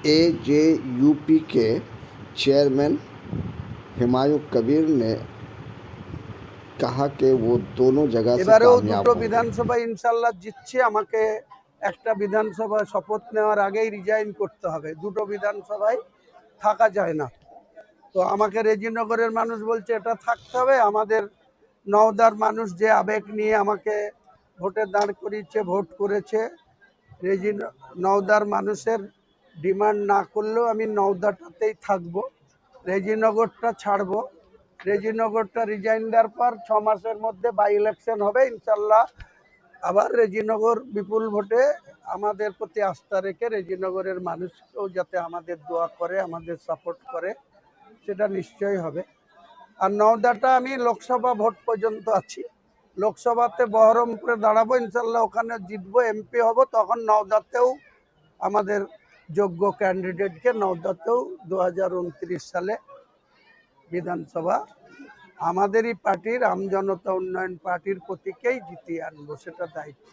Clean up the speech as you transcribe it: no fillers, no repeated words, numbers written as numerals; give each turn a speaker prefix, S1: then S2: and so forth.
S1: AJUP के chairman Humayun Kabir ने कहा कि वो दोनों जगह से
S2: এবারেও
S1: कामयाब
S2: দুটো
S1: होंगे।
S2: বিধানসভা ইনশাল্লাহ জিতছে। আমাকে একটা বিধানসভা শপথ নেওয়ার আগেই রিজাইন করতে হবে, দুটো বিধানসভায় থাকা যায় না। তো আমাকে রেজিনগরের মানুষ বলছে এটা থাকতে হবে। আমাদের নওদার মানুষ যে আবেগ নিয়ে আমাকে ভোটে দাঁড় করিয়েছে, ভোট করেছে, নওদার মানুষের ডিমান্ড না করলেও আমি নওদাটাতেই থাকবো, রেজিনগরটা ছাড়বো। রেজিনগরটা রিজাইন দেওয়ার পর 6 মাসের মধ্যে বাই ইলেকশন হবে ইনশাল্লাহ। আবার রেজিনগর বিপুল ভোটে আমাদের প্রতি আস্থা রেখে রেজিনগরের মানুষকেও যাতে আমাদের দোয়া করে, আমাদের সাপোর্ট করে, সেটা নিশ্চয়ই হবে। আর নওদাটা আমি লোকসভা ভোট পর্যন্ত আছি, লোকসভাতে বহরমপুরে দাঁড়াবো ইনশাল্লাহ, ওখানে জিতবো, এমপি হব। তখন নওদাতেও আমাদের যোগ্য ক্যান্ডিডেটকে নওদাতেও 2029 সালে বিধানসভা আমাদেরই পার্টির আমজনতা উন্নয়ন পার্টির প্রতীকেই জিতিয়ে আনবো, সেটা দায়িত্ব।